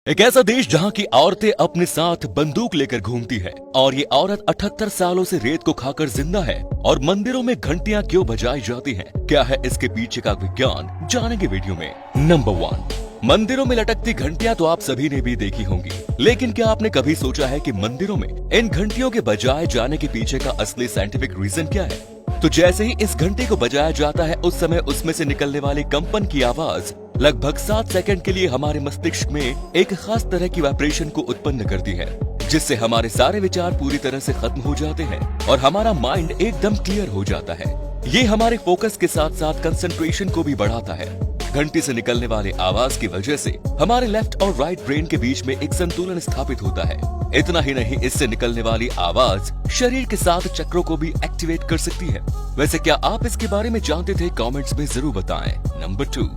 एक ऐसा देश जहाँ की औरतें अपने साथ बंदूक लेकर घूमती है और ये औरत 78 सालों से रेत को खाकर जिंदा है और मंदिरों में घंटियां क्यों बजाई जाती हैं? क्या है इसके पीछे का विज्ञान, जानेंगे वीडियो में। नंबर 1, मंदिरों में लटकती घंटियां तो आप सभी ने भी देखी होंगी, लेकिन क्या आपने कभी सोचा है कि मंदिरों में इन घंटियों के बजाए जाने के पीछे का असली साइंटिफिक रीजन क्या है? तो जैसे ही इस घंटे को बजाया जाता है उस समय उसमें से निकलने वाली कंपन की आवाज लगभग 7 सेकंड के लिए हमारे मस्तिष्क में एक खास तरह की वाइब्रेशन को उत्पन्न करती है, जिससे हमारे सारे विचार पूरी तरह से खत्म हो जाते हैं और हमारा माइंड एकदम क्लियर हो जाता है। ये हमारे फोकस के साथ साथ कंसंट्रेशन को भी बढ़ाता है। घंटी से निकलने वाले आवाज की वजह से हमारे लेफ्ट और राइट ब्रेन के बीच में एक संतुलन स्थापित होता है। इतना ही नहीं, इससे निकलने वाली आवाज शरीर के 7 चक्रों को भी एक्टिवेट कर सकती है। वैसे क्या आप इसके बारे में जानते थे? कमेंट्स में जरूर बताएं। नंबर 2,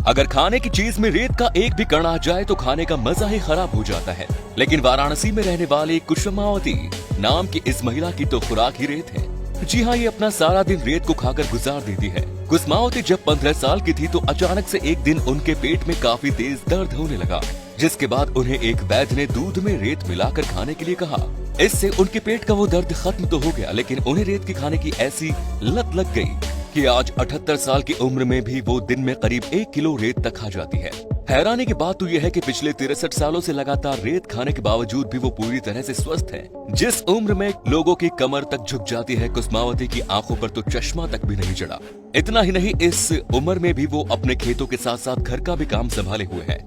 अगर खाने की चीज में रेत का एक भी कण आ जाए तो खाने का मजा ही खराब हो जाता है, लेकिन वाराणसी में रहने वाली कुसुमावती नाम की इस महिला की तो खुराक ही रेत है। जी हाँ, ये अपना सारा दिन रेत को खाकर गुजार देती है। कुसुमावती जब 15 साल की थी तो अचानक से एक दिन उनके पेट में काफी तेज दर्द होने लगा, जिसके बाद उन्हें एक वैद्य ने दूध में रेत मिलाकर खाने के लिए कहा। इससे उनके पेट का वो दर्द खत्म तो हो गया, लेकिन उन्हें रेत की खाने की ऐसी लत लग गई कि आज 78 साल की उम्र में भी वो दिन में करीब 1 किलो रेत तक खा जाती है। हैरानी की बात तो यह है कि पिछले 63 सालों से लगातार रेत खाने के बावजूद भी वो पूरी तरह से स्वस्थ है। जिस उम्र में लोगों की कमर तक झुक जाती है, कुसुमावती की आंखों पर तो चश्मा तक भी नहीं चढ़ा। इतना ही नहीं, इस उम्र में भी वो अपने खेतों के साथ साथ घर का भी काम संभाले हुए है।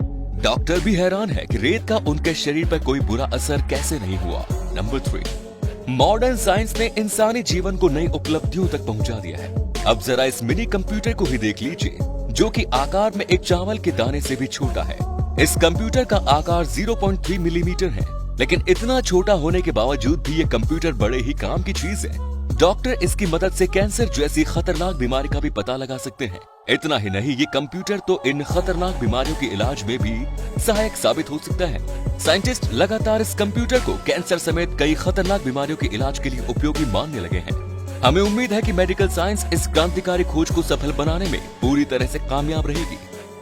डॉक्टर भी हैरान है कि रेत का उनके शरीर पर कोई बुरा असर कैसे नहीं हुआ। नंबर 3, मॉडर्न साइंस ने इंसानी जीवन को नई उपलब्धियों तक पहुंचा दिया है। अब जरा इस मिनी कंप्यूटर को ही देख लीजिए, जो कि आकार में एक चावल के दाने से भी छोटा है। इस कंप्यूटर का आकार 0.3 मिलीमीटर है, लेकिन इतना छोटा होने के बावजूद भी ये कंप्यूटर बड़े ही काम की चीज है। डॉक्टर इसकी मदद से कैंसर जैसी खतरनाक बीमारी का भी पता लगा सकते हैं। इतना ही नहीं, ये कंप्यूटर तो इन खतरनाक बीमारियों के इलाज में भी सहायक साबित हो सकता है। साइंटिस्ट लगातार इस कंप्यूटर को कैंसर समेत कई खतरनाक बीमारियों के इलाज के लिए उपयोगी मानने लगे हैं। हमें उम्मीद है कि मेडिकल साइंस इस क्रांतिकारी खोज को सफल बनाने में पूरी तरह से कामयाब रहेगी।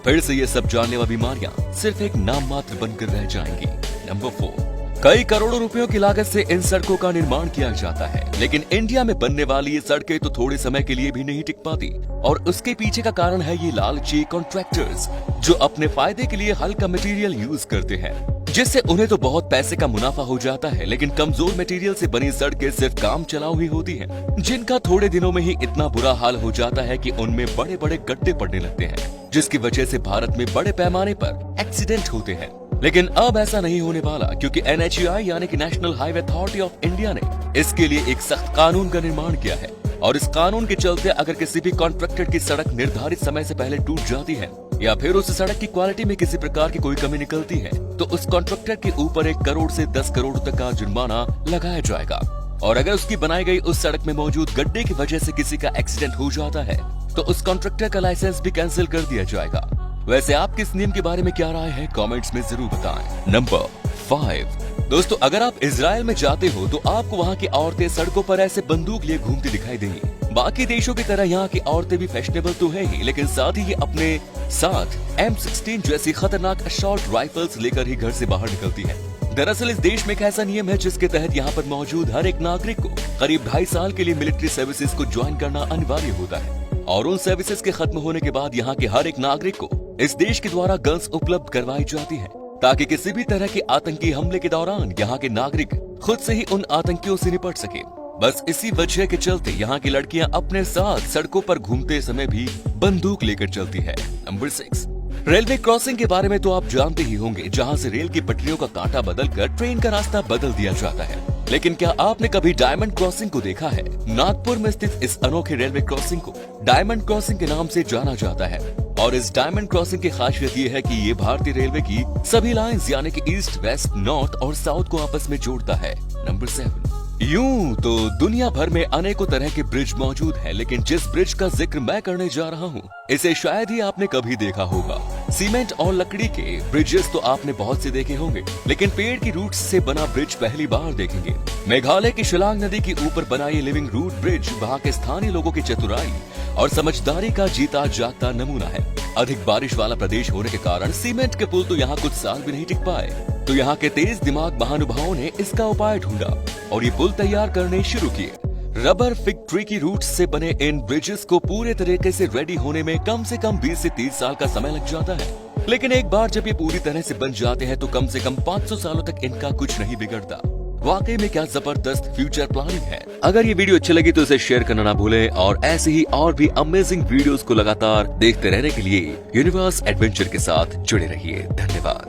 फिर से ये सब जानलेवा बीमारियां सिर्फ एक नाम मात्र बनकर रह जाएंगी। नंबर 4, कई करोड़ों रुपयों की लागत से इन सड़कों का निर्माण किया जाता है, लेकिन इंडिया में बनने वाली ये सड़कें तो थोड़े समय के लिए भी नहीं टिक पाती, और उसके पीछे का कारण है ये लालची कॉन्ट्रैक्टर्स, जो अपने फायदे के लिए हल्का मटेरियल यूज करते हैं, जिससे उन्हें तो बहुत पैसे का मुनाफा हो जाता है, लेकिन कमजोर मटेरियल से बनी सड़कें सिर्फ काम चलाऊ ही होती हैं, जिनका थोड़े दिनों में ही इतना बुरा हाल हो जाता है कि उनमें बड़े बड़े गड्ढे पड़ने लगते हैं, जिसकी वजह से भारत में बड़े पैमाने पर एक्सीडेंट होते हैं। लेकिन अब ऐसा नहीं होने वाला, क्योंकि NHAI यानी कि national highway authority of India ने इसके लिए एक सख्त कानून का निर्माण किया है, और इस कानून के चलते अगर किसी भी कॉन्ट्रैक्टर की सड़क निर्धारित समय से पहले टूट जाती है या फिर उस सड़क की क्वालिटी में किसी प्रकार की कोई कमी निकलती है, तो उस कॉन्ट्रैक्टर के ऊपर 1 करोड़ से 10 करोड़ तक का जुर्माना लगाया जाएगा। और अगर उसकी बनाई गई उस सड़क में मौजूद गड्ढे की वजह से किसी का एक्सीडेंट हो जाता है तो उस कॉन्ट्रैक्टर का लाइसेंस भी कैंसिल कर दिया जाएगा। वैसे आपकी इस नियम के बारे में क्या राय है? कमेंट्स में जरूर बताएं। नंबर 5, दोस्तों, अगर आप इजराइल में जाते हो तो आपको वहाँ की औरतें सड़कों पर ऐसे बंदूक लिए घूमती दिखाई देंगी। बाकी देशों की तरह यहाँ की औरतें भी फैशनेबल तो है ही, लेकिन साथ ही ये अपने साथ M16 जैसी खतरनाक असॉल्ट राइफल्स लेकर ही घर से बाहर निकलती है। दरअसल इस देश में एक ऐसा नियम है जिसके तहत यहाँ पर मौजूद हर एक नागरिक को करीब 2.5 साल के लिए मिलिट्री सर्विसेज को ज्वाइन करना अनिवार्य होता है, और उन सर्विसेज के खत्म होने के बाद यहाँ के हर एक नागरिक को इस देश के द्वारा गन्स उपलब्ध करवाई जाती है, ताकि किसी भी तरह के आतंकी हमले के दौरान यहाँ के नागरिक खुद से ही उन आतंकियों से निपट सके। बस इसी वजह के चलते यहाँ की लड़कियाँ अपने साथ सड़कों पर घूमते समय भी बंदूक लेकर चलती है। नंबर 6, रेलवे क्रॉसिंग के बारे में तो आप जानते ही होंगे, जहाँ से रेल की पटरियों का कांटा बदलकर ट्रेन का रास्ता बदल दिया जाता है। लेकिन क्या आपने कभी डायमंड क्रॉसिंग को देखा है? नागपुर में स्थित इस अनोखे रेलवे क्रॉसिंग को डायमंड क्रॉसिंग के नाम से जाना जाता है, और इस डायमंड क्रॉसिंग की खासियत ये है कि ये भारतीय रेलवे की सभी लाइंस यानी कि ईस्ट, वेस्ट, नॉर्थ और साउथ को आपस में जोड़ता है। नंबर 7, यूं तो दुनिया भर में अनेकों तरह के ब्रिज मौजूद है, लेकिन जिस ब्रिज का जिक्र मैं करने जा रहा हूँ इसे शायद ही आपने कभी देखा होगा। सीमेंट और लकड़ी के ब्रिजेस तो आपने बहुत से देखे होंगे, लेकिन पेड़ की रूट्स से बना ब्रिज पहली बार देखेंगे। मेघालय की शिलांग नदी के ऊपर बना ये लिविंग रूट ब्रिज वहाँ के स्थानीय लोगों की चतुराई और समझदारी का जीता जागता नमूना है। अधिक बारिश वाला प्रदेश होने के कारण सीमेंट के पुल तो यहाँ कुछ साल भी नहीं टिक पाए, तो यहाँ के तेज दिमाग महानुभावों ने इसका उपाय ढूंढा और ये पुल तैयार करने शुरू किए। रबर फिग ट्री की रूट्स से बने इन ब्रिजेस को पूरे तरीके से रेडी होने में कम से कम 20 से 30 साल का समय लग जाता है, लेकिन एक बार जब ये पूरी तरह से बन जाते हैं तो कम से कम 500 सालों तक इनका कुछ नहीं बिगड़ता। वाकई में क्या जबरदस्त फ्यूचर प्लानिंग है। अगर ये वीडियो अच्छी लगी तो इसे शेयर करना ना भूलें और ऐसे ही और भी अमेजिंग वीडियोस को लगातार देखते रहने के लिए यूनिवर्स एडवेंचर के साथ जुड़े रहिए। धन्यवाद।